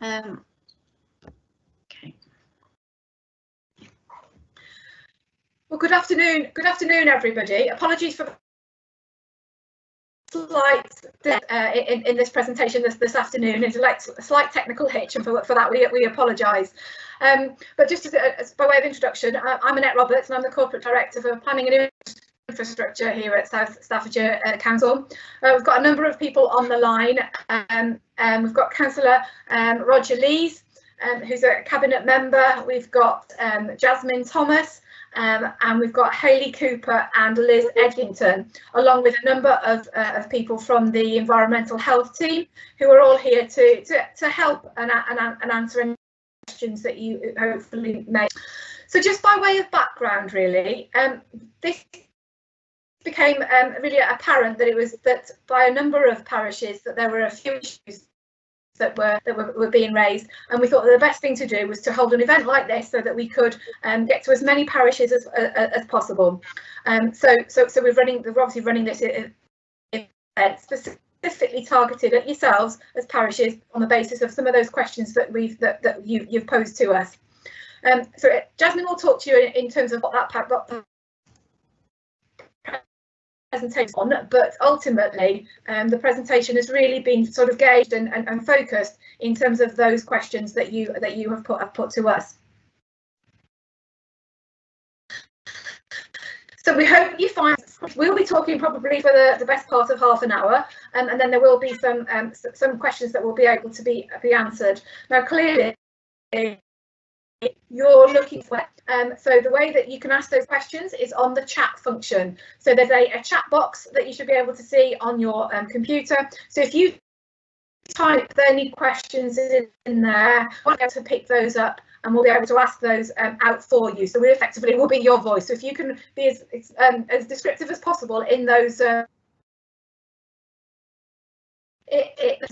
Okay. Well, good afternoon. Good afternoon, everybody. Apologies for slight in this presentation this afternoon. It's a slight technical hitch, and for that we apologise. But just as by way of introduction, I'm Annette Roberts, and I'm the Corporate Director for Planning and Infrastructure here at South Staffordshire Council. We've got a number of people on the line. We've got Councillor Roger Lees, who's a Cabinet member. We've got Jasmine Thomas, and we've got Hayley Cooper and Liz Edgington, along with a number of people from the environmental health team, who are all here to help and answer any questions that you hopefully may. So just by way of background, really, this became really apparent that by a number of parishes that there were a few issues that were being raised, and we thought that the best thing to do was to hold an event like this so that we could get to as many parishes as possible. So we're obviously running this event specifically targeted at yourselves as parishes on the basis of some of those questions that you've posed to us. So Jasmine will talk to you in terms of what that presentation on, but ultimately the presentation has really been sort of gauged and focused in terms of those questions that you have put to us. So we hope you find we'll be talking probably for the best part of half an hour, and then there will be some questions that will be able to be answered. Now, clearly you're looking for so the way that you can ask those questions is on the chat function. So there's a chat box that you should be able to see on your computer. So if you type any questions in there, we'll be able to pick those up and we'll be able to ask those out for you. So we effectively will be your voice. So if you can be as descriptive as possible in those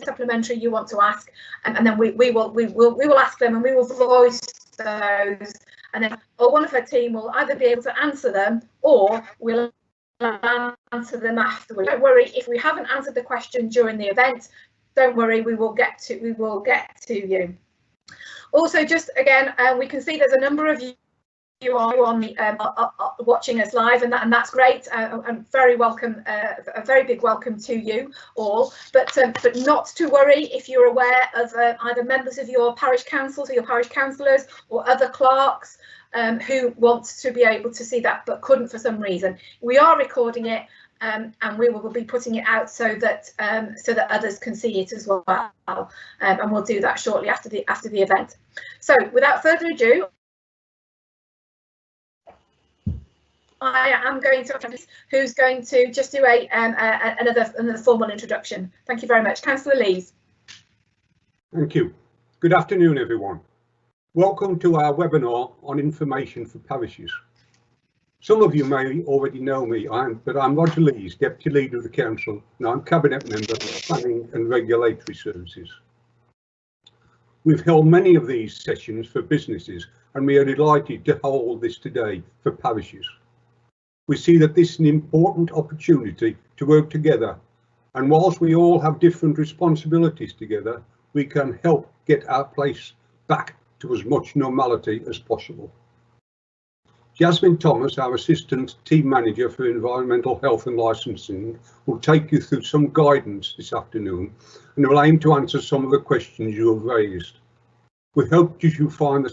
supplementary you want to ask, and then we will ask them and we will voice those, and then one of our team will either be able to answer them or we'll answer them afterwards. Don't worry if we haven't answered the question during the event. Don't worry, we will get to you. Also, just again, we can see there's a number of you are on watching us live, and that's great. And very welcome, a very big welcome to you all. But not to worry if you're aware of either members of your parish councils or your parish councillors or other clerks who want to be able to see that but couldn't for some reason. We are recording it, and we will be putting it out so that others can see it as well. And we'll do that shortly after the event. So without further ado, I am going to who's going to just do another formal introduction. Thank you very much. Councillor Lees. Thank you. Good afternoon, everyone. Welcome to our webinar on information for parishes. Some of you may already know me, but I'm Roger Lees, Deputy Leader of the Council, and I'm Cabinet Member of Planning and Regulatory Services. We've held many of these sessions for businesses, and we are delighted to hold this today for parishes. We see that this is an important opportunity to work together, and whilst we all have different responsibilities together, we can help get our place back to as much normality as possible. Jasmine Thomas, our Assistant Team Manager for Environmental Health and Licensing, will take you through some guidance this afternoon and will aim to answer some of the questions you have raised. We hope you find the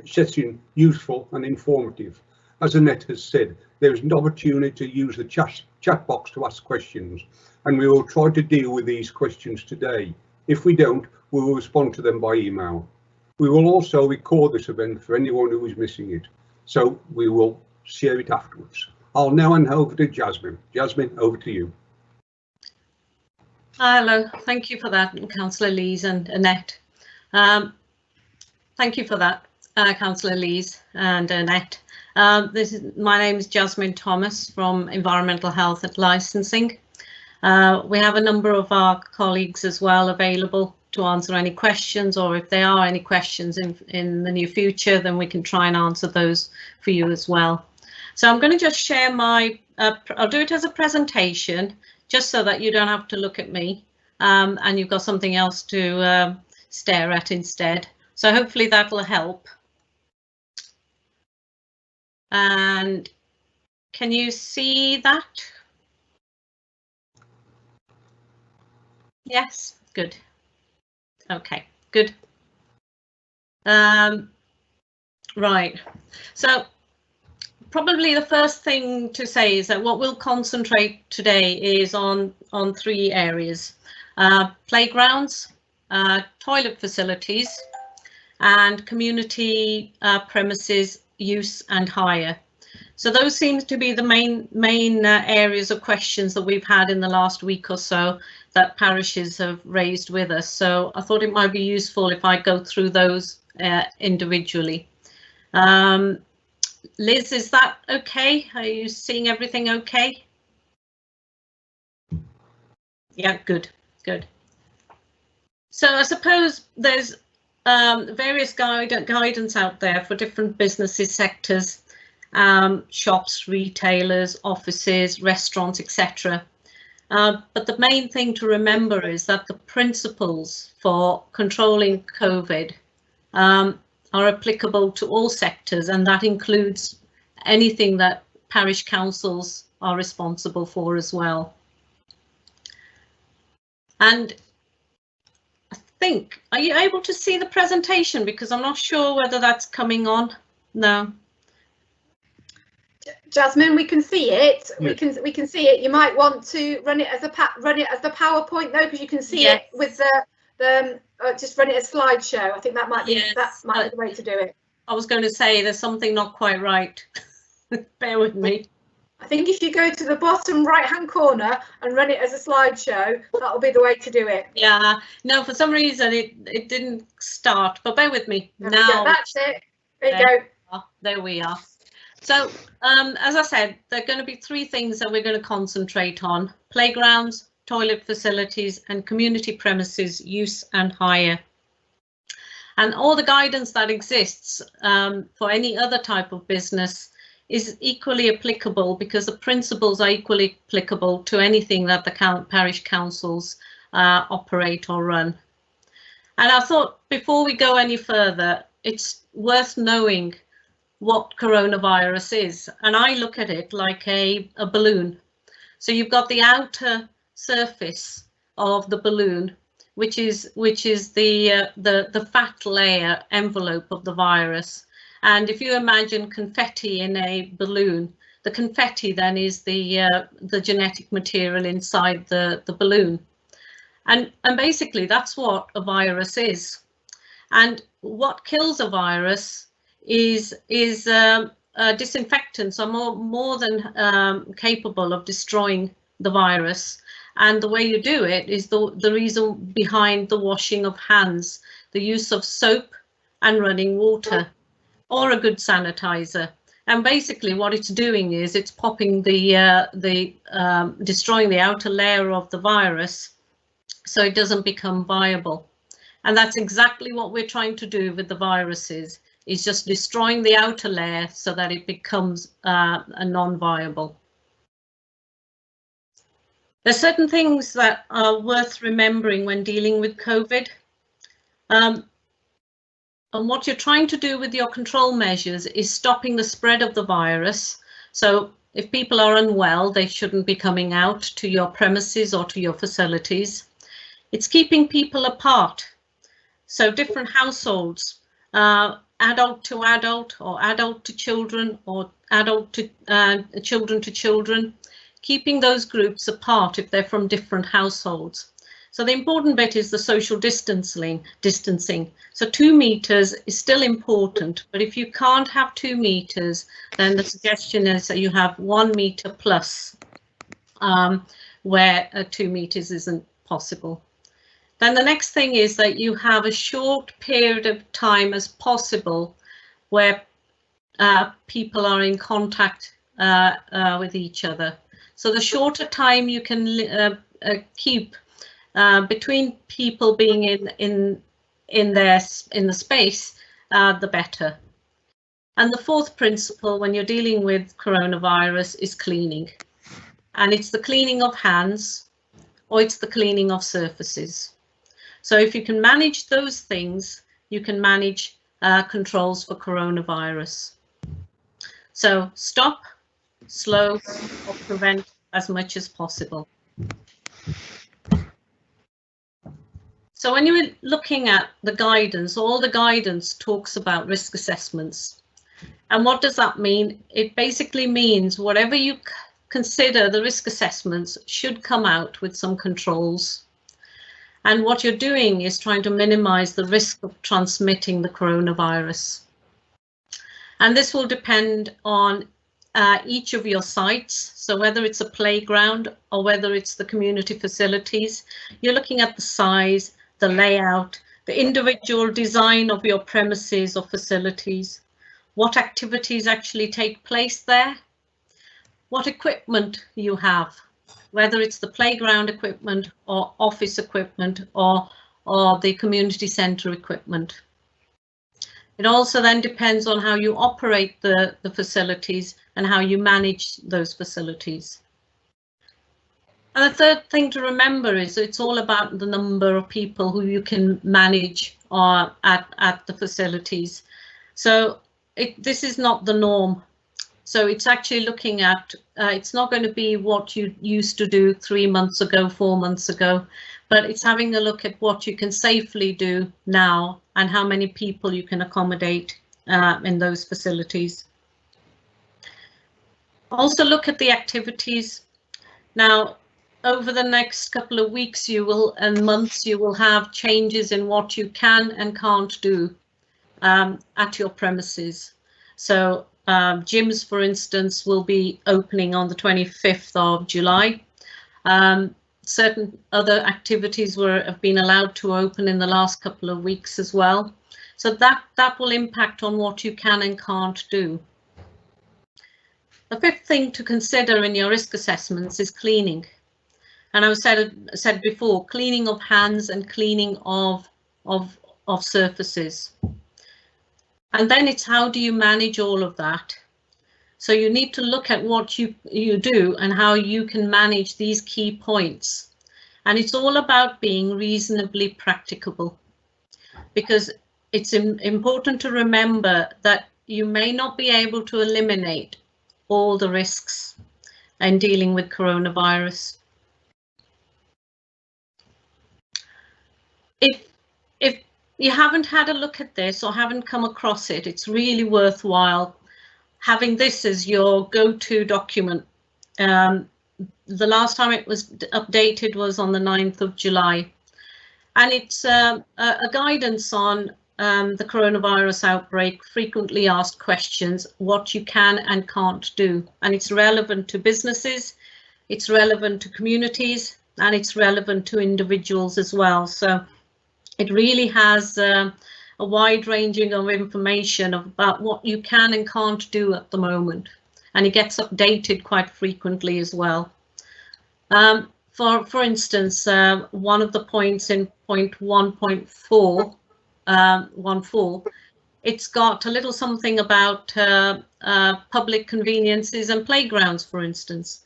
session useful and informative. As Annette has said, there is an opportunity to use the chat box to ask questions, and we will try to deal with these questions today. If we don't, we will respond to them by email. We will also record this event for anyone who is missing it, so we will share it afterwards. I'll now hand over to Jasmine. Jasmine, over to you. Hello, thank you for that, Councillor Lees and Annette. Thank you for that, Councillor Lees and Annette. My name is Jasmine Thomas from Environmental Health and Licensing. We have a number of our colleagues as well available to answer any questions, or if there are any questions in the near future, then we can try and answer those for you as well. So I'm going to just share I'll do it as a presentation, just so that you don't have to look at me and you've got something else to stare at instead. So hopefully that will help. And can you see that? Yes, good. Okay, good. Right, so probably the first thing to say is that what we'll concentrate today is on 3 areas: playgrounds, toilet facilities, and community premises use and hire. So those seem to be the main areas of questions that we've had in the last week or so that parishes have raised with us. So I thought it might be useful if I go through those individually. Liz, is that okay? Are you seeing everything okay? Yeah, good, good. So I suppose there's various guidance out there for different businesses, sectors, shops, retailers, offices, restaurants, etc. But the main thing to remember is that the principles for controlling COVID are applicable to all sectors, and that includes anything that parish councils are responsible for as well. And I think, are you able to see the presentation? Because I'm not sure whether that's coming on. No. Jasmine, we can see it. Yes. We can see it. You might want to run it as the PowerPoint though, because you can see Yes. it with the just run it as slideshow. I think that might be Yes, be the way to do it. I was going to say there's something not quite right. Bear with me. I think if you go to the bottom right hand corner and run it as a slideshow, that'll be the way to do it. Yeah, no, for some reason it didn't start, but bear with me. There Now that's it. There you go. There we are. So as I said, there are going to be 3 things that we're going to concentrate on: playgrounds, toilet facilities, and community premises use and hire. And all the guidance that exists for any other type of business is equally applicable, because the principles are equally applicable to anything that the parish councils operate or run. And I thought before we go any further, it's worth knowing what coronavirus is. And I look at it like a balloon. So you've got the outer surface of the balloon, which is the fat layer envelope of the virus. And if you imagine confetti in a balloon, the confetti then is the genetic material inside the balloon. And basically that's what a virus is. And what kills a virus is disinfectants are more than capable of destroying the virus. And the way you do it is the reason behind the washing of hands, the use of soap and running water, or a good sanitizer. And basically what it's doing is it's popping destroying the outer layer of the virus so it doesn't become viable. And that's exactly what we're trying to do with the viruses, is just destroying the outer layer so that it becomes a non-viable. There's certain things that are worth remembering when dealing with COVID. And what you're trying to do with your control measures is stopping the spread of the virus. So if people are unwell, they shouldn't be coming out to your premises or to your facilities. It's keeping people apart. So different households, adult to adult, or adult to children, or adult to children to children, keeping those groups apart if they're from different households. So the important bit is the social distancing. So 2 meters is still important, but if you can't have 2 meters, then the suggestion is that you have 1 meter plus, where 2 meters isn't possible. Then the next thing is that you have a short period of time as possible where people are in contact with each other. So the shorter time you can keep between people being in the space, the better. And the 4th principle when you're dealing with coronavirus is cleaning. And it's the cleaning of hands, or it's the cleaning of surfaces. So if you can manage those things, you can manage controls for coronavirus. So stop, slow, or prevent as much as possible. So when you're looking at the guidance, all the guidance talks about risk assessments. And what does that mean? It basically means whatever you consider the risk assessments should come out with some controls. And what you're doing is trying to minimize the risk of transmitting the coronavirus. And this will depend on each of your sites. So whether it's a playground or whether it's the community facilities, you're looking at the size, the layout, the individual design of your premises or facilities, what activities actually take place there, what equipment you have, whether it's the playground equipment or office equipment or the community centre equipment. It also then depends on how you operate the facilities and how you manage those facilities. And the third thing to remember is it's all about the number of people who you can manage at the facilities. So this is not the norm. So it's actually looking at, it's not going to be what you used to do 3 months ago, 4 months ago, but it's having a look at what you can safely do now and how many people you can accommodate in those facilities. Also look at the activities. Now, over the next couple of weeks and months, you will have changes in what you can and can't do at your premises. So gyms, for instance, will be opening on the 25th of July. Certain other activities have been allowed to open in the last couple of weeks as well. So that will impact on what you can and can't do. The fifth thing to consider in your risk assessments is cleaning. And I said before, cleaning of hands and cleaning of surfaces. And then it's how do you manage all of that? So you need to look at what you do and how you can manage these key points. And it's all about being reasonably practicable, because it's important to remember that you may not be able to eliminate all the risks in dealing with coronavirus. If you haven't had a look at this or haven't come across it, it's really worthwhile having this as your go-to document. The last time it was updated was on the 9th of July. And it's a guidance on the coronavirus outbreak, frequently asked questions, what you can and can't do. And it's relevant to businesses, it's relevant to communities, and it's relevant to individuals as well. So it really has a wide ranging of information about what you can and can't do at the moment. And it gets updated quite frequently as well. For instance, one of the points in point 1.4, it's got a little something about public conveniences and playgrounds, for instance.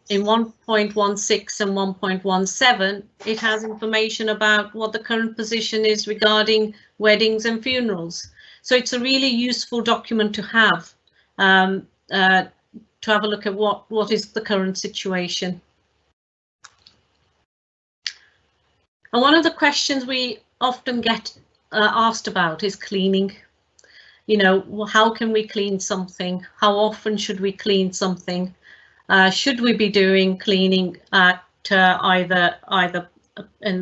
In 1.16 and 1.17, it has information about what the current position is regarding weddings and funerals. So it's a really useful document to have a look at what is the current situation. And one of the questions we often get asked about is cleaning. You know, how can we clean something? How often should we clean something? Should we be doing cleaning at either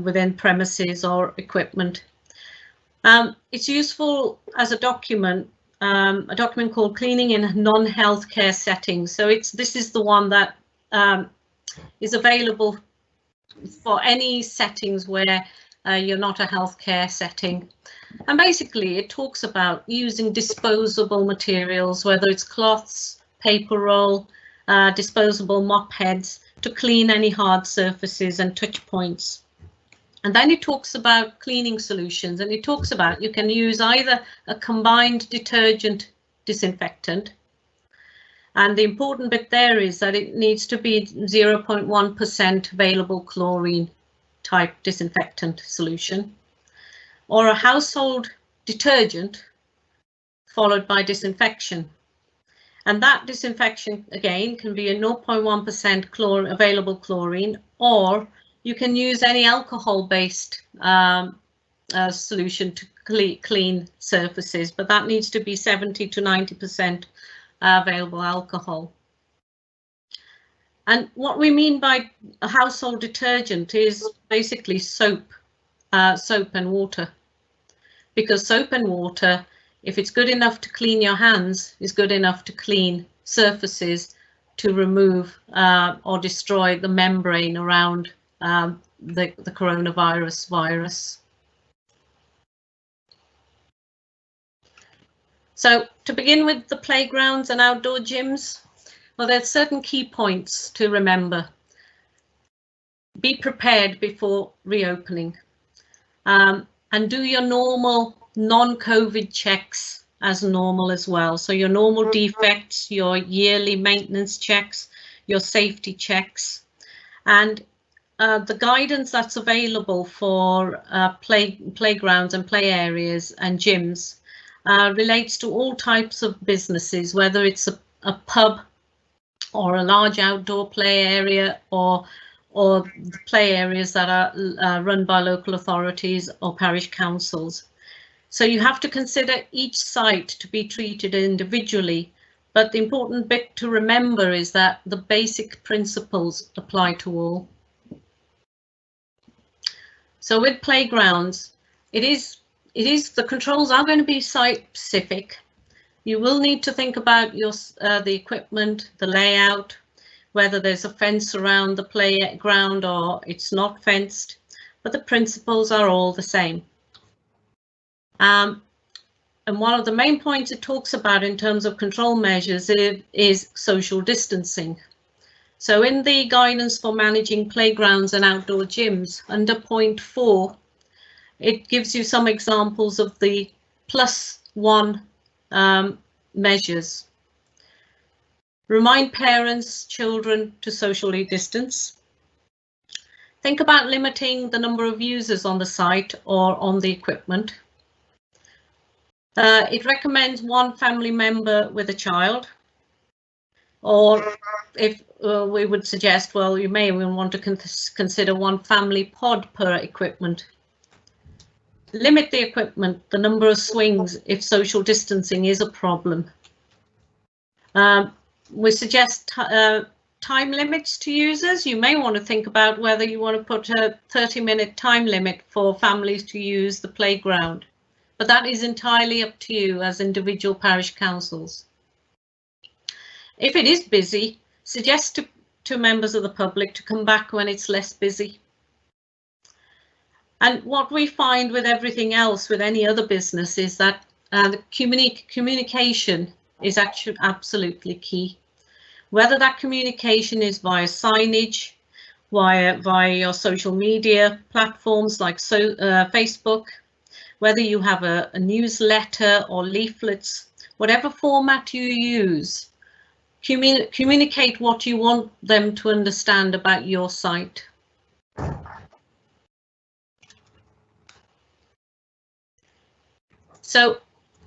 within premises or equipment? It's useful as a document called Cleaning in Non-Healthcare Settings. So this is the one that is available for any settings where you're not a healthcare setting. And basically it talks about using disposable materials, whether it's cloths, paper roll, disposable mop heads, to clean any hard surfaces and touch points. And then it talks about cleaning solutions, and it talks about you can use either a combined detergent disinfectant, and the important bit there is that it needs to be 0.1% available chlorine type disinfectant solution, or a household detergent followed by disinfection. And that disinfection again can be a 0.1% available chlorine, or you can use any alcohol-based solution to clean surfaces, but that needs to be 70 to 90% available alcohol. And what we mean by a household detergent is basically soap and water, because soap and water, if it's good enough to clean your hands, is good enough to clean surfaces to remove or destroy the membrane around the coronavirus virus. So to begin with the playgrounds and outdoor gyms, well, there's certain key points to remember. Be prepared before reopening, and do your normal non-COVID checks as normal as well. So your normal defects, your yearly maintenance checks, your safety checks, and the guidance that's available for playgrounds and play areas and gyms relates to all types of businesses, whether it's a pub or a large outdoor play area, or the play areas that are run by local authorities or parish councils. So you have to consider each site to be treated individually, but the important bit to remember is that the basic principles apply to all. So with playgrounds, the controls are going to be site specific. You will need to think about your the equipment, the layout, whether there's a fence around the playground or it's not fenced, but the principles are all the same. And one of the main points it talks about in terms of control measures is social distancing. So in the guidance for managing playgrounds and outdoor gyms, under point 4, it gives you some examples of the +1 measures. Remind parents, children to socially distance. Think about limiting the number of users on the site or on the equipment. It recommends 1 family member with a child, or if we would suggest, well, you may even want to consider 1 family pod per equipment. Limit the equipment, the number of swings if social distancing is a problem. We suggest time limits to users. You may want to think about whether you want to put a 30-minute time limit for families to use the playground, but that is entirely up to you as individual parish councils. If it is busy, suggest to members of the public to come back when it's less busy. And what we find with everything else, with any other business, is that the communication is actually absolutely key. Whether that communication is via signage, via your social media platforms like Facebook, whether you have a newsletter or leaflets, whatever format you use, communicate what you want them to understand about your site. So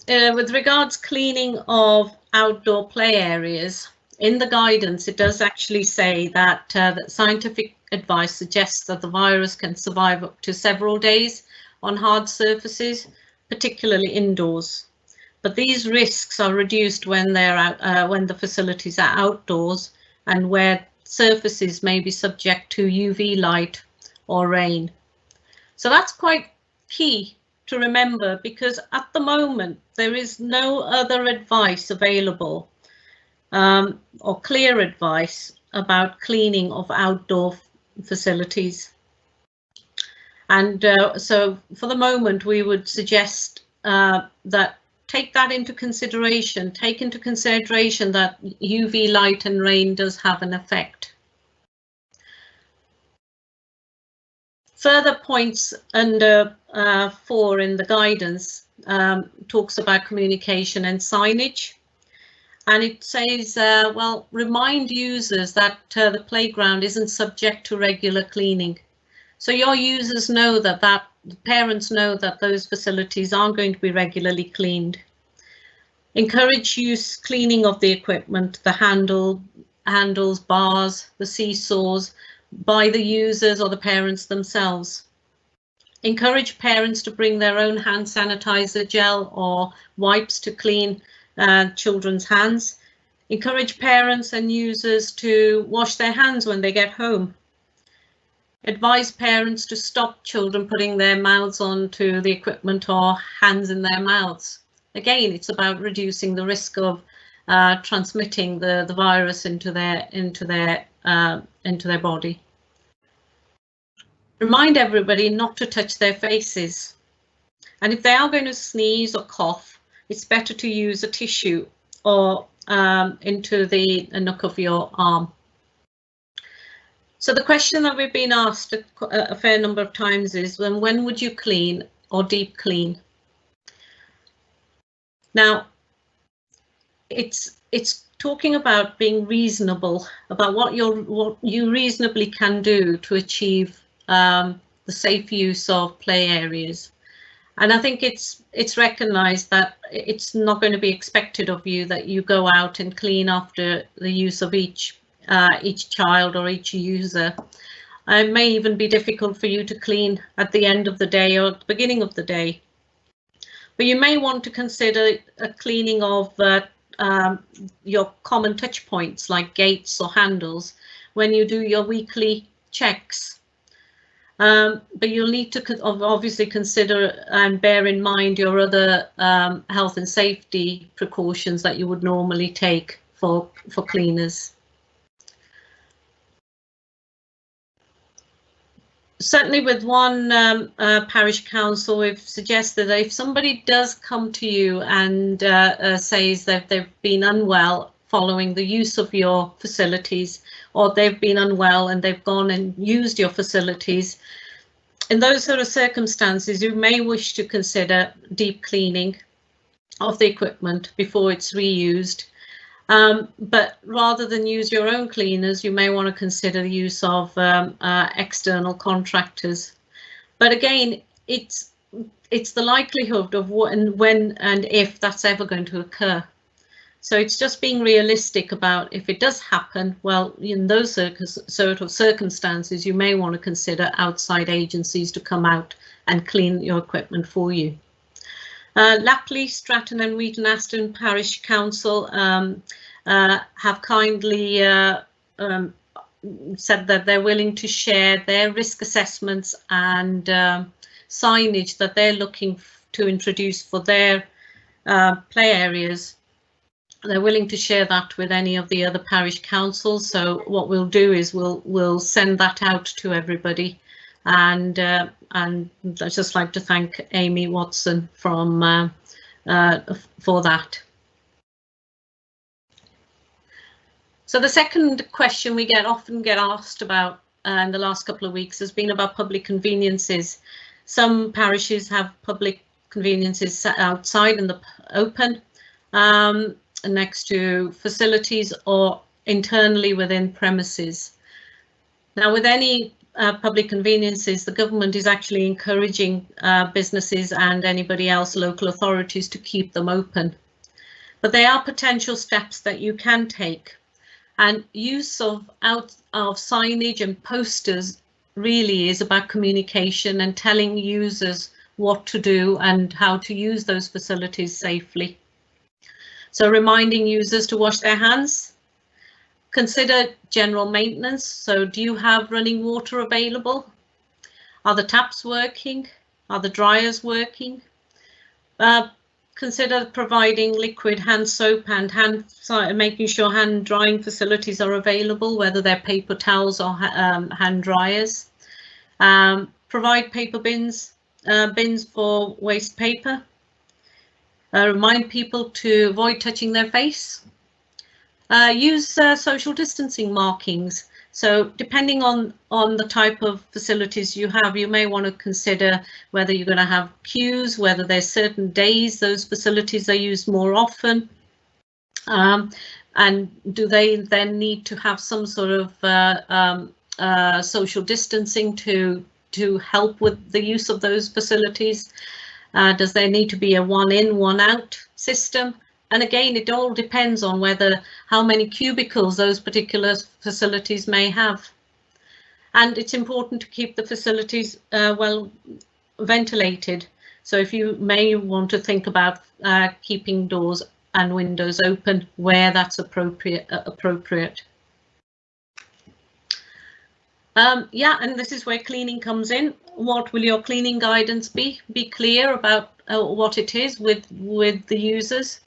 with regards cleaning of outdoor play areas, in the guidance it does actually say that, that scientific advice suggests that the virus can survive up to several days on hard surfaces, particularly indoors. But these risks are reduced when they're out, when the facilities are outdoors and where surfaces may be subject to UV light or rain. So that's quite key to remember, because at the moment there is no other advice available or clear advice about cleaning of outdoor facilities. And so for the moment we would suggest that take that into consideration, take into consideration that UV light and rain does have an effect. Further points under 4 in the guidance talks about communication and signage, and it says, well, remind users that the playground isn't subject to regular cleaning. So your users know that the parents know that those facilities aren't going to be regularly cleaned. Encourage cleaning of the equipment, the handles, bars, the seesaws, by the users or the parents themselves. Encourage parents to bring their own hand sanitizer gel or wipes to clean children's hands. Encourage parents and users to wash their hands when they get home. Advise parents to stop children putting their mouths onto the equipment or hands in their mouths. Again, it's about reducing the risk of transmitting the virus into their body. Remind everybody not to touch their faces. And if they are going to sneeze or cough, it's better to use a tissue or into the nook of your arm. So the question that we've been asked a fair number of times is, when would you clean or deep clean? Now, it's talking about being reasonable, about what you reasonably can do to achieve the safe use of play areas. And I think it's recognised that it's not going to be expected of you that you go out and clean after the use of each child or each user. It may even be difficult for you to clean at the end of the day or at the beginning of the day. But you may want to consider a cleaning of your common touch points like gates or handles when you do your weekly checks. But you'll need to obviously consider and bear in mind your other health and safety precautions that you would normally take for cleaners. Certainly with one parish council, we've suggested that if somebody does come to you and says that they've been unwell following the use of your facilities, or they've been unwell and they've gone and used your facilities, in those sort of circumstances, you may wish to consider deep cleaning of the equipment before it's reused. But rather than use your own cleaners, you may want to consider the use of external contractors. But again, it's the likelihood of when and if that's ever going to occur. So it's just being realistic about if it does happen, well, in those sort of circumstances, you may want to consider outside agencies to come out and clean your equipment for you. Lapley, Stratton and Wheaton Aston Parish Council have kindly said that they're willing to share their risk assessments and signage that they're looking to introduce for their play areas. They're willing to share that with any of the other parish councils. So what we'll do is we'll send that out to everybody. And I'd just like to thank Amy Watson for that. So the second question we often get asked about in the last couple of weeks has been about public conveniences. Some parishes have public conveniences outside in the open, next to facilities or internally within premises. Now, with any public conveniences, the government is actually encouraging businesses and anybody else, local authorities, to keep them open. But they are potential steps that you can take. And use of signage and posters really is about communication and telling users what to do and how to use those facilities safely. So reminding users to wash their hands. Consider general maintenance. So do you have running water available? Are the taps working? Are the dryers working? Consider providing liquid hand soap and making sure hand drying facilities are available, whether they're paper towels or hand dryers. Provide paper bins for waste paper. Remind people to avoid touching their face. Use social distancing markings. So depending on the type of facilities you have, you may want to consider whether you're going to have queues, whether there's certain days those facilities are used more often. And do they then need to have some sort of social distancing to to help with the use of those facilities? Does there need to be a one in, one out system? And again, it all depends on how many cubicles those particular facilities may have. And it's important to keep the facilities well ventilated. So if you may want to think about keeping doors and windows open where that's appropriate. Yeah, and this is where cleaning comes in. What will your cleaning guidance be? Be clear about what it is with the users.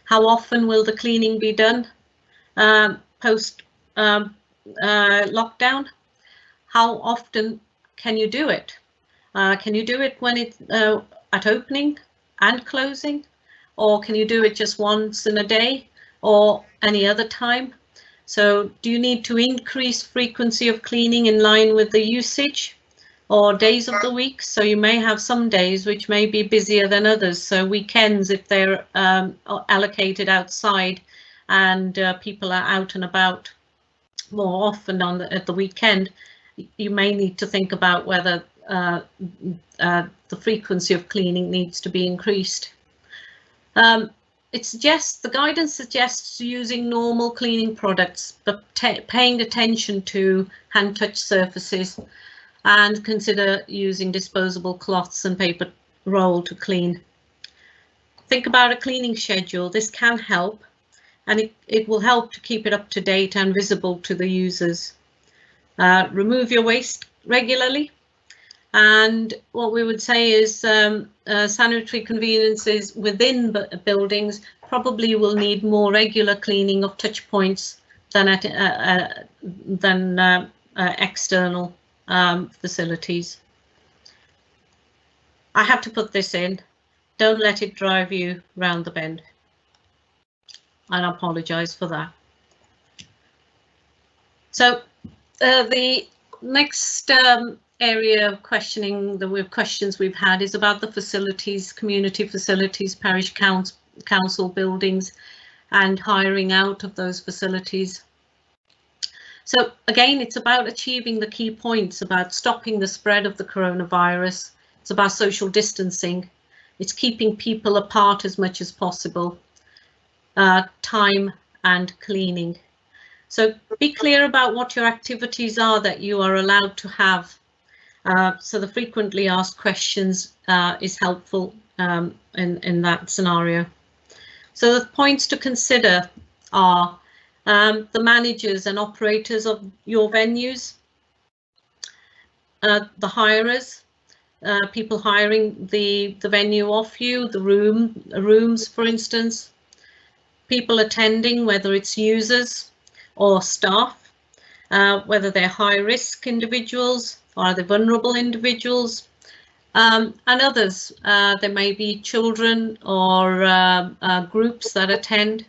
How often will the cleaning be done post lockdown? How often can you do it? Can you do it when it's at opening and closing? Or can you do it just once in a day or any other time? So do you need to increase frequency of cleaning in line with the usage or days of the week? So you may have some days which may be busier than others. So weekends, if they're allocated outside and people are out and about more often at the weekend, you may need to think about whether the frequency of cleaning needs to be increased. The guidance suggests using normal cleaning products, but paying attention to hand touch surfaces, and consider using disposable cloths and paper roll to clean. Think about a cleaning schedule. This can help, and it will help to keep it up to date and visible to the users. Remove your waste regularly. And what we would say is sanitary conveniences within buildings probably will need more regular cleaning of touch points than external facilities. I have to put this in. Don't let it drive you round the bend. And I apologise for that. So the next area of questions we've had is about the facilities, community facilities, parish council buildings, and hiring out of those facilities. So again, it's about achieving the key points about stopping the spread of the coronavirus. It's about social distancing. It's keeping people apart as much as possible. Time and cleaning. So be clear about what your activities are that you are allowed to have. So the frequently asked questions is helpful in that scenario. So the points to consider are the managers and operators of your venues, the hirers, people hiring the venue off you, the rooms, for instance, people attending, whether it's users or staff, whether they're high-risk individuals, or they're vulnerable individuals, and others. There may be children or groups that attend.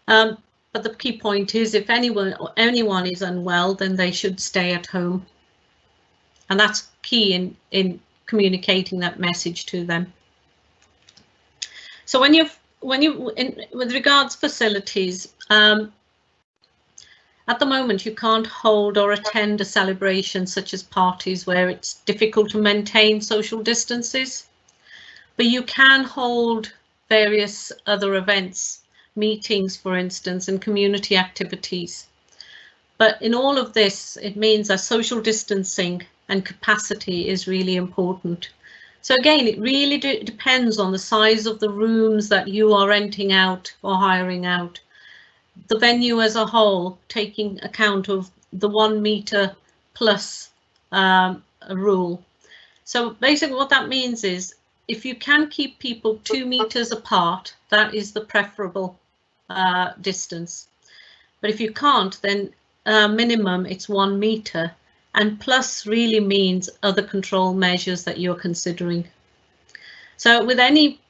But the key point is, if anyone is unwell, then they should stay at home. And that's key in communicating that message to them. So with regards facilities, at the moment, you can't hold or attend a celebration such as parties where it's difficult to maintain social distances, but you can hold various other events, meetings, for instance, and community activities. But in all of this, it means that social distancing and capacity is really important. So again, it really depends on the size of the rooms that you are renting out or hiring out. The venue as a whole, taking account of the 1 meter plus rule. So basically what that means is, if you can keep people 2 meters apart, that is the preferable distance. But if you can't, then minimum it's 1 meter, and plus really means other control measures that you're considering. So with any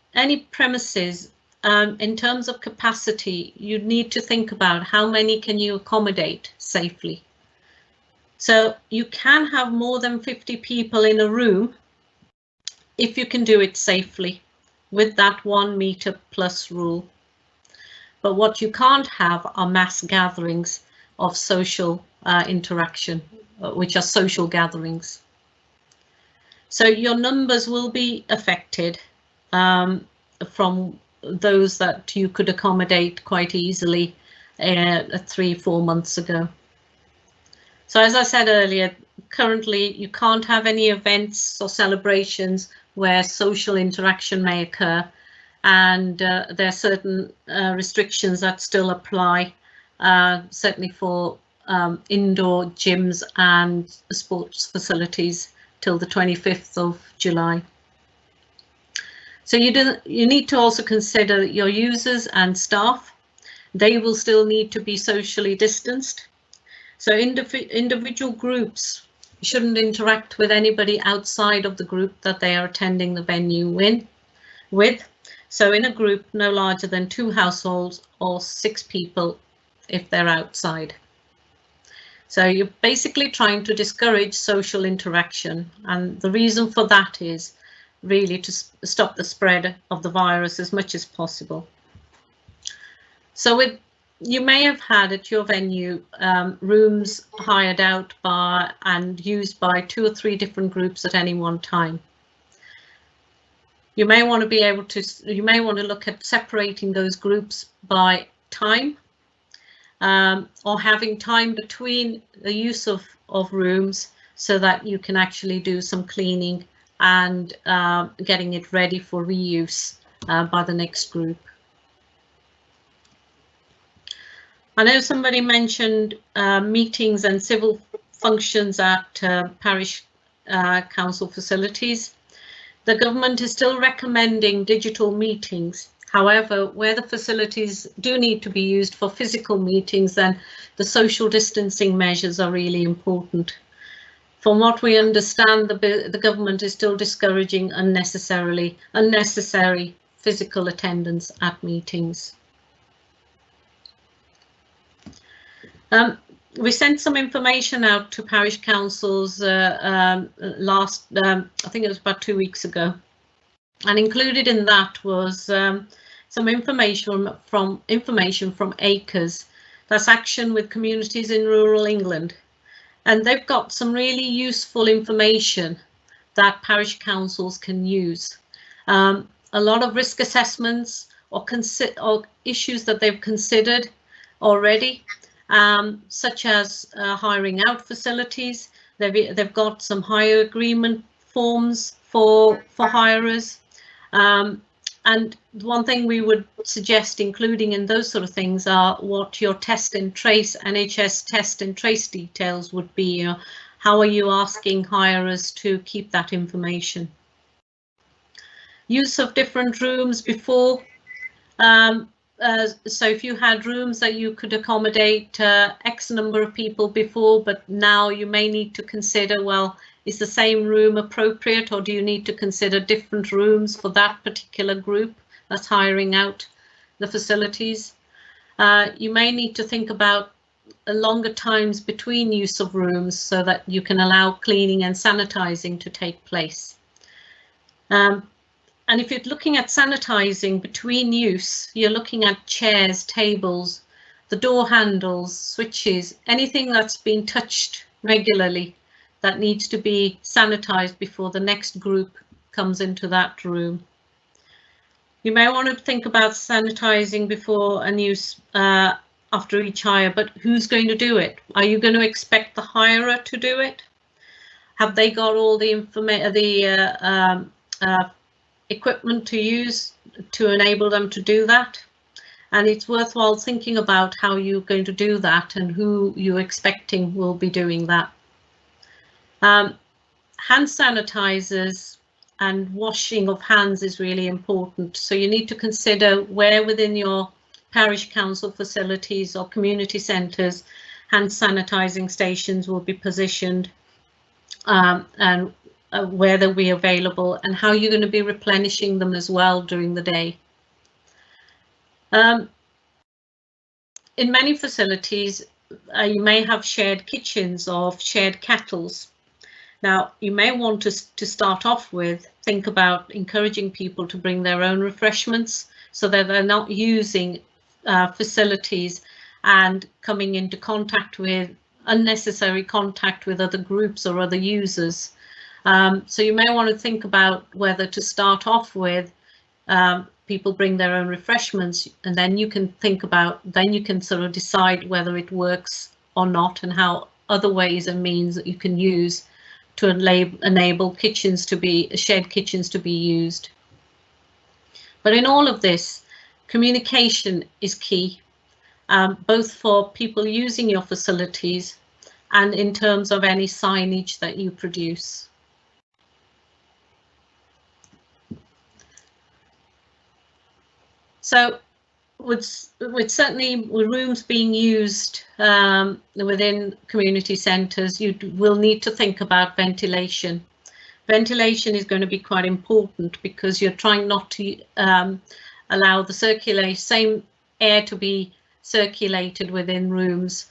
premises, in terms of capacity, you need to think about how many can you accommodate safely. So you can have more than 50 people in a room if you can do it safely with that 1 meter plus rule. But what you can't have are mass gatherings of social interaction, which are social gatherings. So your numbers will be affected from those that you could accommodate quite easily 3-4 months ago. So as I said earlier, currently you can't have any events or celebrations where social interaction may occur, and there are certain restrictions that still apply, certainly for indoor gyms and sports facilities till the 25th of July. So you need to also consider your users and staff. They will still need to be socially distanced. So individual groups shouldn't interact with anybody outside of the group that they are attending the venue with. So in a group no larger than 2 households or 6 people if they're outside. So you're basically trying to discourage social interaction, and the reason for that is really to stop the spread of the virus as much as possible. So you may have had at your venue rooms hired out by and used by 2 or 3 different groups at any one time. You may want to look at separating those groups by time, or having time between the use of rooms so that you can actually do some cleaning and getting it ready for reuse by the next group. I know somebody mentioned meetings and civil functions at parish council facilities. The government is still recommending digital meetings. However, where the facilities do need to be used for physical meetings, then the social distancing measures are really important. From what we understand, the government is still discouraging unnecessary physical attendance at meetings. We sent some information out to parish councils I think it was about 2 weeks ago, and included in that was some information from ACRES, that's Action with Communities in Rural England, and they've got some really useful information that parish councils can use. A lot of risk assessments or issues that they've considered already. Such as hiring out facilities. They've got some hire agreement forms for hirers. And one thing we would suggest including in those sort of things are what your test and trace, NHS test and trace details would be. You know, how are you asking hirers to keep that information? Use of different rooms before. So if you had rooms that you could accommodate X number of people before, but now you may need to consider, well, is the same room appropriate, or do you need to consider different rooms for that particular group that's hiring out the facilities? You may need to think about longer times between use of rooms so that you can allow cleaning and sanitizing to take place. And if you're looking at sanitizing between use, you're looking at chairs, tables, the door handles, switches, anything that's been touched regularly that needs to be sanitized before the next group comes into that room. You may want to think about sanitizing before and use after each hire, but who's going to do it? Are you going to expect the hirer to do it? Have they got all the equipment to use to enable them to do that? And it's worthwhile thinking about how you're going to do that and who you're expecting will be doing that. Hand sanitizers and washing of hands is really important. So you need to consider where within your parish council facilities or community centres hand sanitizing stations will be positioned, and where they'll be available and how you're going to be replenishing them as well during the day. In many facilities, you may have shared kitchens or shared kettles. Now, you may want to start off with think about encouraging people to bring their own refreshments so that they're not using facilities and coming into unnecessary contact with other groups or other users. So you may want to think about whether to start off with people bring their own refreshments, and then you can think about, then you can sort of decide whether it works or not, and how other ways and means that you can use to enable kitchens to be, shared kitchens to be used. But in all of this, communication is key, both for people using your facilities and in terms of any signage that you produce. So with certainly with rooms being used within community centres, you will need to think about ventilation. Ventilation is going to be quite important because you're trying not to allow the same air to be circulated within rooms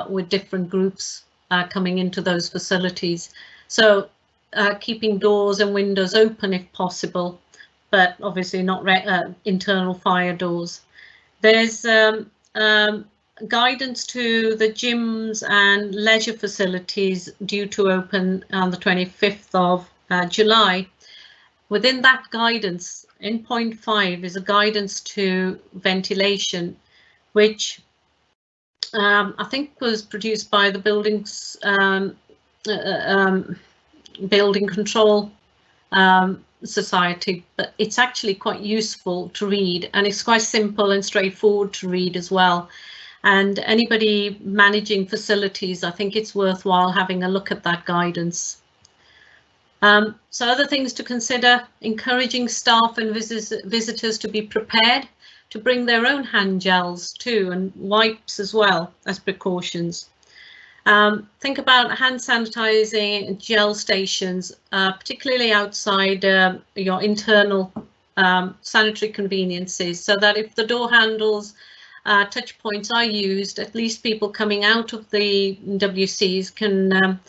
with different groups coming into those facilities. So keeping doors and windows open if possible, but obviously not internal fire doors. There's guidance to the gyms and leisure facilities due to open on the 25th of July. Within that guidance, in point 5 is a guidance to ventilation, which I think was produced by the Building Control Society, but it's actually quite useful to read, and it's quite simple and straightforward to read as well. And anybody managing facilities, I think it's worthwhile having a look at that guidance. So other things to consider: encouraging staff and visitors to be prepared to bring their own hand gels too, and wipes as well as precautions. Think about hand sanitizing gel stations, particularly outside your internal sanitary conveniences, so that if the door handles, touch points are used, at least people coming out of the WCs can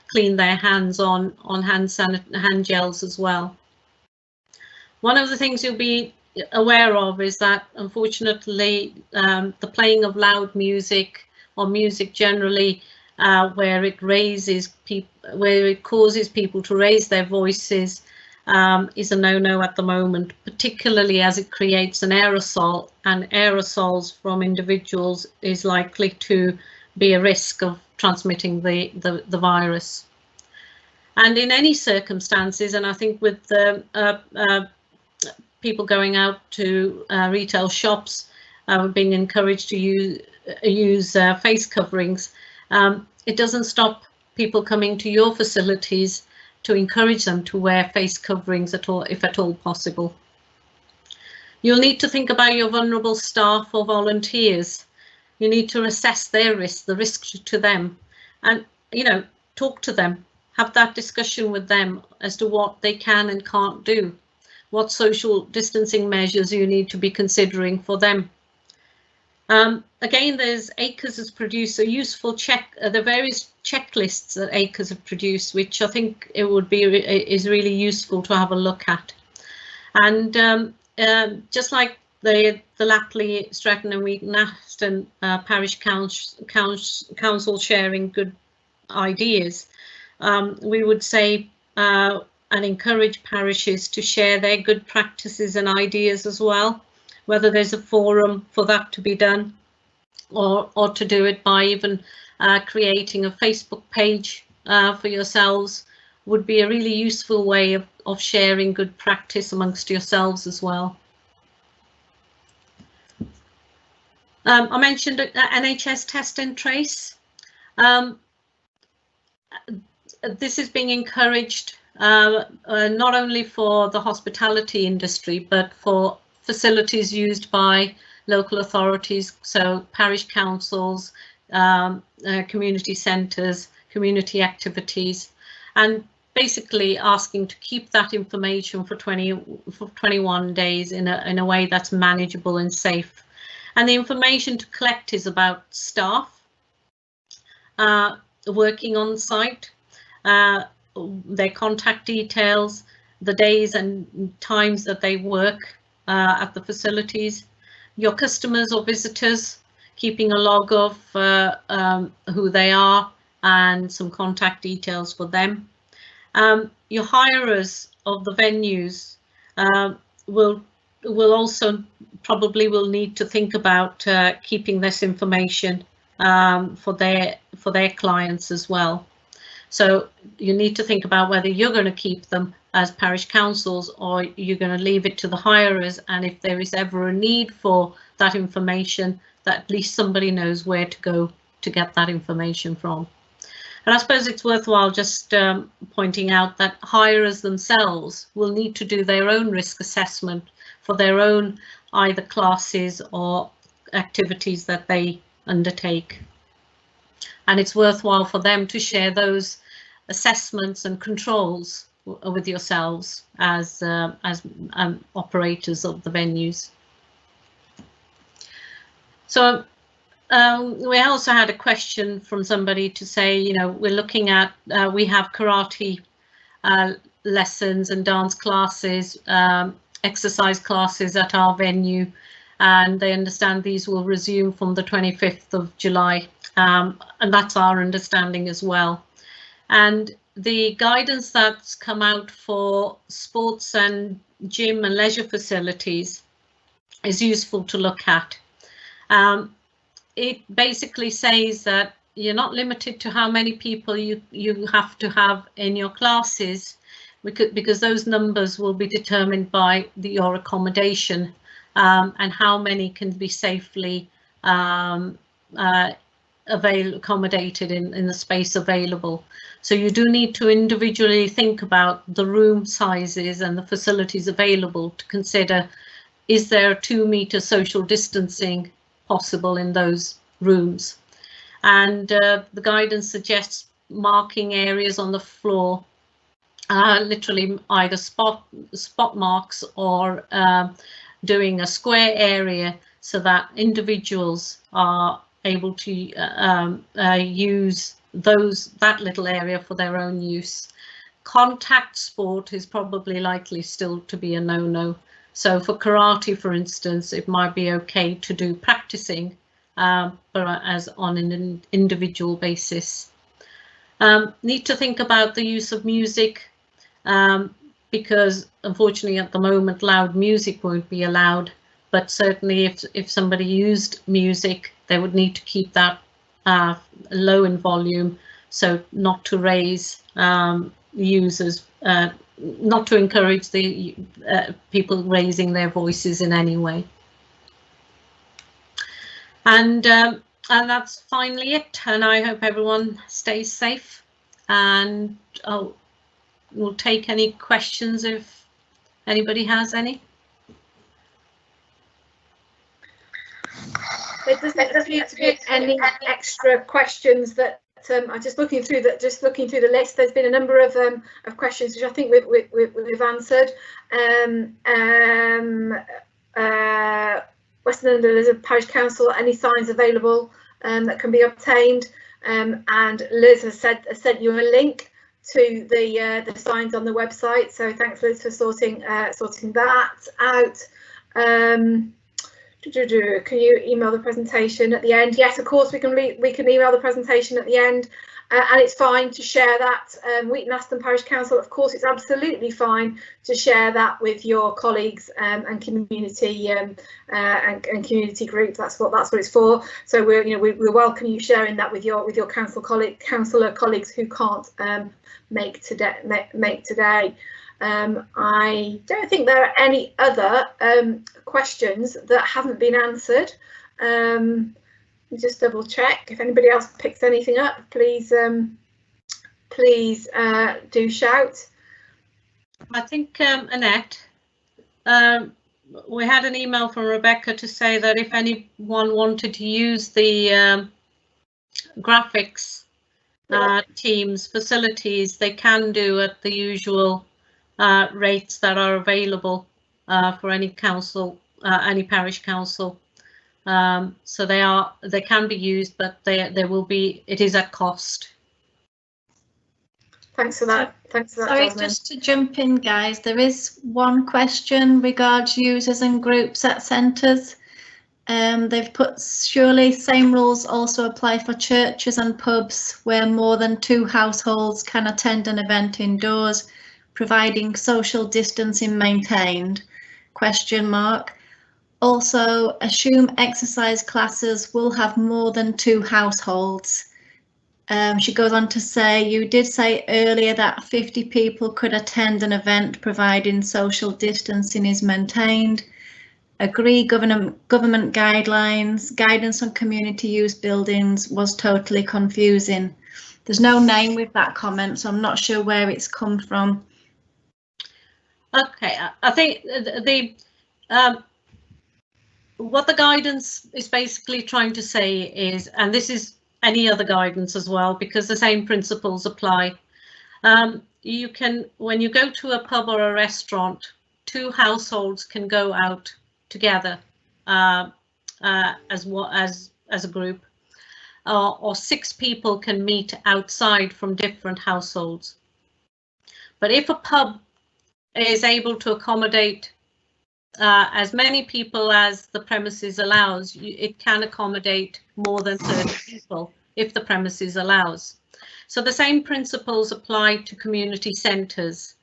clean their hands on hand gels as well. One of the things you'll be aware of is that, unfortunately, the playing of loud music or music generally, where it causes people to raise their voices, is a no-no at the moment, particularly as it creates an aerosol, and aerosols from individuals is likely to be a risk of transmitting the virus. And in any circumstances, and I think with the people going out to retail shops, being encouraged to use face coverings, it doesn't stop people coming to your facilities to encourage them to wear face coverings at all, if at all possible. You'll need to think about your vulnerable staff or volunteers. You need to assess their risk, the risk to them, and talk to them, have that discussion with them as to what they can and can't do, what social distancing measures you need to be considering for them. Again, there's ACRES has produced a useful the various checklists that ACRES have produced, which I think it would be is really useful to have a look at. And just like the Lapley, Stretton and Wheaton Aston Parish Council sharing good ideas, we would say and encourage parishes to share their good practices and ideas as well, whether there's a forum for that to be done, or to do it by even creating a Facebook page for yourselves would be a really useful way of sharing good practice amongst yourselves as well. I mentioned NHS Test and Trace. This is being encouraged not only for the hospitality industry, but for facilities used by local authorities, so parish councils, community centres, community activities, and basically asking to keep that information for 21 days in a way that's manageable and safe. And the information to collect is about staff working on site, their contact details, the days and times that they work at the facilities, your customers or visitors, keeping a log of who they are and some contact details for them. Your hirers of the venues will also probably will need to think about keeping this information for their clients as well. So you need to think about whether you're going to keep them as parish councils or you're going to leave it to the hirers, and if there is ever a need for that information, that at least somebody knows where to go to get that information from. And I suppose it's worthwhile just pointing out that hirers themselves will need to do their own risk assessment for their own either classes or activities that they undertake. And it's worthwhile for them to share those assessments and controls with yourselves as operators of the venues. So we also had a question from somebody to say, you know, we're looking at, we have karate lessons and dance classes, exercise classes at our venue, and they understand these will resume from the 25th of July. And that's our understanding as well. And the guidance that's come out for sports and gym and leisure facilities is useful to look at. It basically says that you're not limited to how many people you have to have in your classes, because those numbers will be determined by your accommodation and how many can be safely accommodated in the space available. So you do need to individually think about the room sizes and the facilities available to consider, is there 2 meter social distancing possible in those rooms? And the guidance suggests marking areas on the floor, literally either spot marks or doing a square area so that individuals are able to use that little area for their own use. Contact sport is probably likely still to be a no-no. So for karate, for instance, it might be okay to do practicing, but as on an individual basis. Need to think about the use of music, because unfortunately at the moment loud music won't be allowed, but certainly if somebody used music, they would need to keep that low in volume, so not to raise users, not to encourage the people raising their voices in any way. And that's finally it, and I hope everyone stays safe, and we'll take any questions if anybody has any. There doesn't appear to be any extra questions that I'm just looking through the list. There's been a number of questions which I think we've answered. Western London is a parish council. Any signs available that can be obtained? And Liz has sent you a link to the signs on the website. So thanks, Liz, for sorting that out. Can you email the presentation at the end? Yes, of course we can email the presentation at the end, and it's fine to share that. Wheaton Aston Parish Council, of course, it's absolutely fine to share that with your colleagues and community and community groups. That's what it's for. So we welcome you sharing that with your councillor colleagues who can't make today. I don't think there are any other questions that haven't been answered. Just double check. If anybody else picks anything up, please do shout. I think, Annette, we had an email from Rebecca to say that if anyone wanted to use the graphics team's facilities, they can do at the usual rates that are available for any council, any parish council. So they can be used, but it is at cost. Thanks for that. Sorry, Jasmine. just to jump in, guys, there is one question regards users and groups at centres. They've put surely same rules also apply for churches and pubs where more than 2 households can attend an event indoors, providing social distancing maintained, ? Also, assume exercise classes will have more than 2 households. She goes on to say, you did say earlier that 50 people could attend an event providing social distancing is maintained. Agree government guidance on community use buildings was totally confusing. There's no name with that comment, so I'm not sure where it's come from. Okay, I think what the guidance is basically trying to say is, and this is any other guidance as well, because the same principles apply. You can, when you go to a pub or a restaurant, 2 households can go out together as a group, or 6 people can meet outside from different households. But if a pub is able to accommodate as many people as the premises allows, it can accommodate more than 30 people if the premises allows. So the same principles apply to community centres.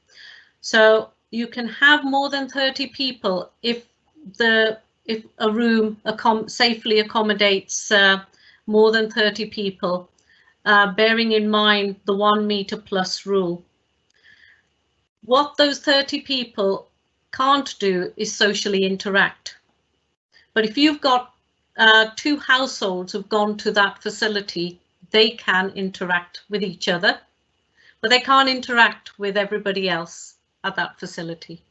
So you can have more than 30 people if a room safely accommodates more than 30 people, bearing in mind the 1 metre plus rule. What those 30 people can't do is socially interact. But if you've got 2 households who've gone to that facility, they can interact with each other, but they can't interact with everybody else at that facility.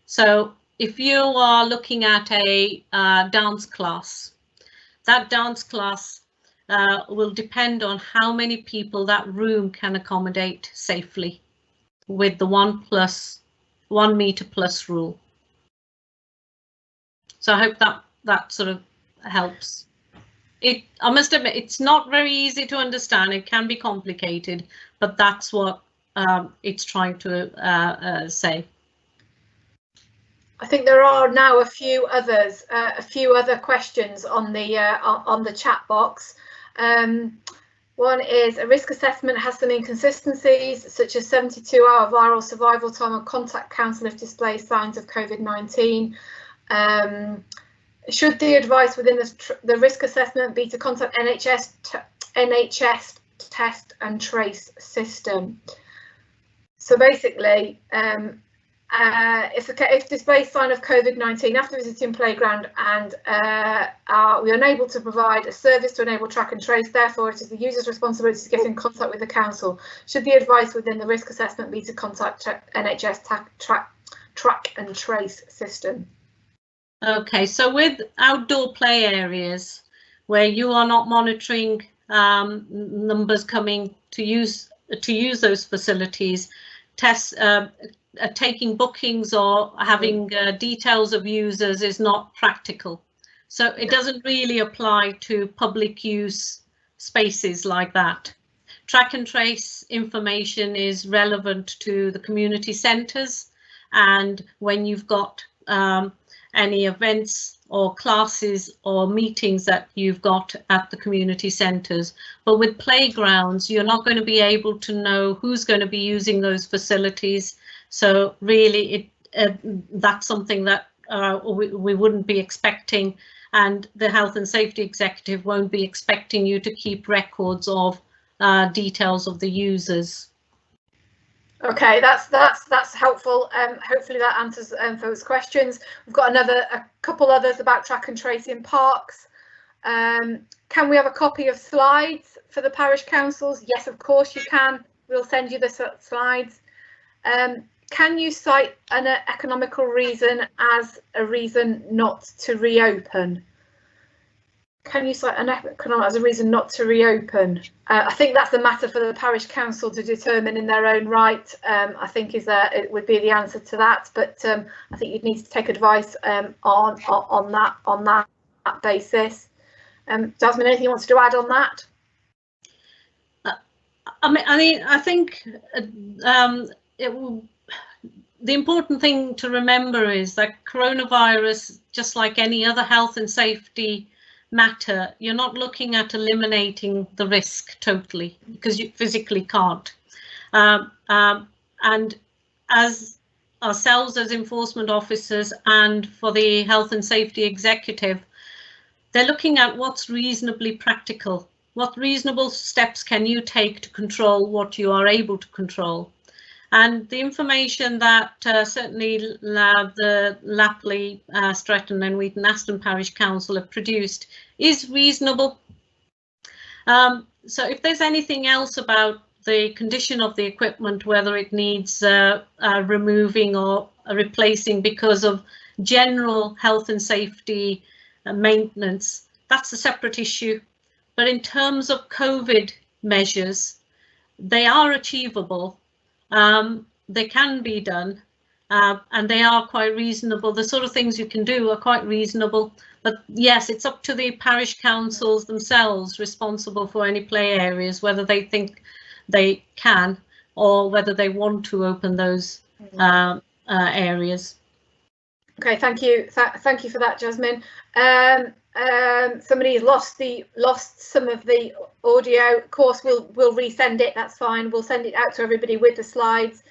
So if you are looking at a dance class, that dance class will depend on how many people that room can accommodate safely with the 1 metre plus rule. So I hope that sort of helps. I must admit, it's not very easy to understand. It can be complicated, but that's what it's trying to say. I think there are now a few other questions on the chat box. One is, a risk assessment has some inconsistencies, such as 72-hour viral survival time on contact counsel if displays signs of COVID-19. Should the advice within the risk assessment be to contact NHS Test and Trace system? So basically, if displays sign of COVID-19 after visiting playground and we are unable to provide a service to enable track and trace, therefore it is the user's responsibility to get in contact with the council. Should the advice within the risk assessment be to contact NHS track and trace system? Okay, so with outdoor play areas where you are not monitoring numbers coming to use those facilities, taking bookings or having details of users is not practical. So it doesn't really apply to public use spaces like that. Track and trace information is relevant to the community centres, and when you've got any events or classes or meetings that you've got at the community centres. But with playgrounds, you're not going to be able to know who's going to be using those facilities. So really, that's something that we wouldn't be expecting, and the health and safety executive won't be expecting you to keep records of details of the users. Okay, that's helpful. Hopefully that answers those questions. We've got a couple others about track and trace in parks. Can we have a copy of slides for the parish councils? Yes, of course you can. We'll send you the slides. Can you cite an economical reason as a reason not to reopen? Can you cite an economic as a reason not to reopen? I think that's a matter for the parish council to determine in their own right. I think it would be the answer to that, but I think you'd need to take advice on that basis. Jasmine, anything you want to add on that? I the important thing to remember is that coronavirus, just like any other health and safety matter, you're not looking at eliminating the risk totally, because you physically can't. And as ourselves as enforcement officers and for the health and safety executive, they're looking at what's reasonably practical. What reasonable steps can you take to control what you are able to control? And the information that certainly the Lapley, Stretton and Wheaton Aston Parish Council have produced is reasonable. So if there's anything else about the condition of the equipment, whether it needs removing or replacing because of general health and safety maintenance, that's a separate issue. But in terms of COVID measures, they are achievable. They can be done, and they are quite reasonable. The sort of things you can do are quite reasonable. But yes, it's up to the parish councils themselves responsible for any play areas, whether they think they can or whether they want to open those areas. Okay, thank you. Thank you for that, Jasmine. Somebody has lost some of the audio. Of course, we'll resend it. That's fine. We'll send it out to everybody with the slides.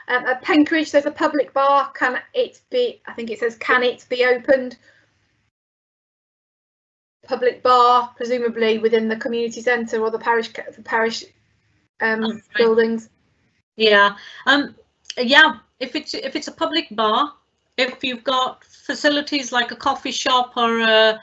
At Penkridge, there's a public bar. Can it be? I think it says, can it be opened? Public bar, presumably within the community centre or the parish buildings. Yeah. Yeah. If it's a public bar, if you've got facilities like a coffee shop or a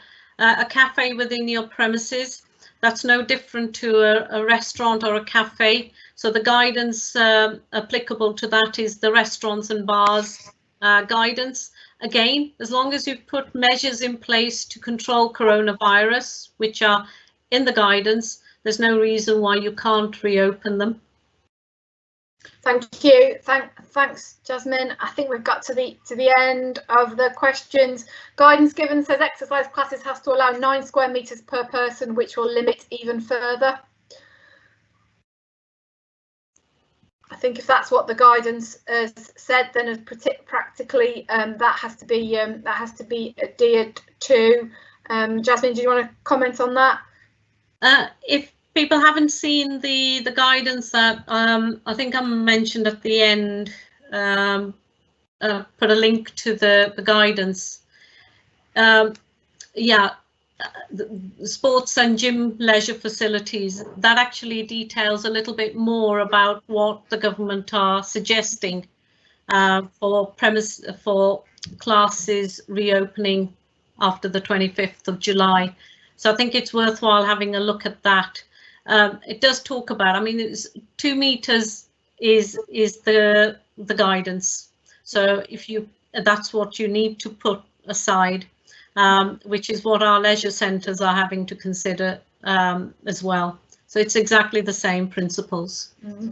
cafe within your premises, that's no different to a restaurant or a cafe. So the guidance applicable to that is the restaurants and bars guidance. Again, as long as you've put measures in place to control coronavirus, which are in the guidance, there's no reason why you can't reopen them. Thank you. Thanks, Jasmine. I think we've got to the end of the questions. Guidance given says exercise classes has to allow 9 square metres per person, which will limit even further. I think if that's what the guidance has said, then as practically that has to be adhered to. Jasmine, do you want to comment on that? If people haven't seen the guidance that I think I mentioned at the end, put a link to the guidance. Yeah, the sports and gym leisure facilities, that actually details a little bit more about what the government are suggesting for classes reopening after the 25th of July. So I think it's worthwhile having a look at that. It does talk about, I mean, it's 2 meters is the guidance. So if that's what you need to put aside, which is what our leisure centres are having to consider as well. So it's exactly the same principles. Mm-hmm.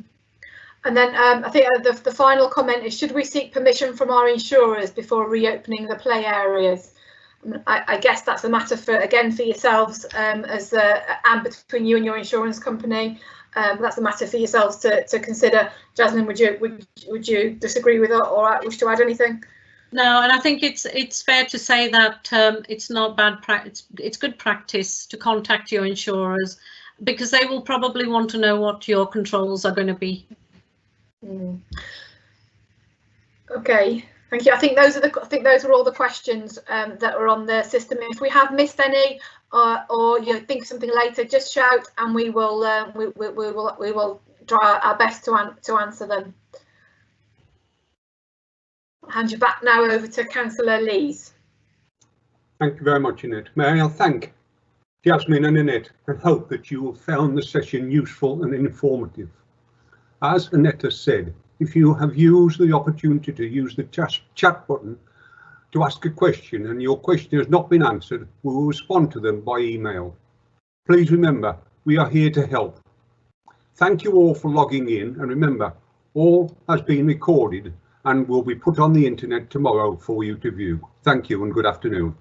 And then I think the final comment is, should we seek permission from our insurers before reopening the play areas? I guess that's a matter for yourselves and between you and your insurance company. That's a matter for yourselves to consider. Jasmine, would you disagree with that or wish to add anything? No, and I think it's fair to say that it's not bad practice. It's good practice to contact your insurers because they will probably want to know what your controls are going to be. Mm. Okay. Thank you. I think those are all the questions that are on the system. If we have missed any or you think of something later, just shout and we will try our best to answer them. I'll hand you back now over to Councillor Lees. Thank you very much, Annette. May I thank Jasmine and Annette and hope that you have found the session useful and informative. As Annette has said, if you have used the opportunity to use the chat button to ask a question and your question has not been answered, we will respond to them by email. Please remember, we are here to help. Thank you all for logging in, and remember, all has been recorded and will be put on the internet tomorrow for you to view. Thank you and good afternoon.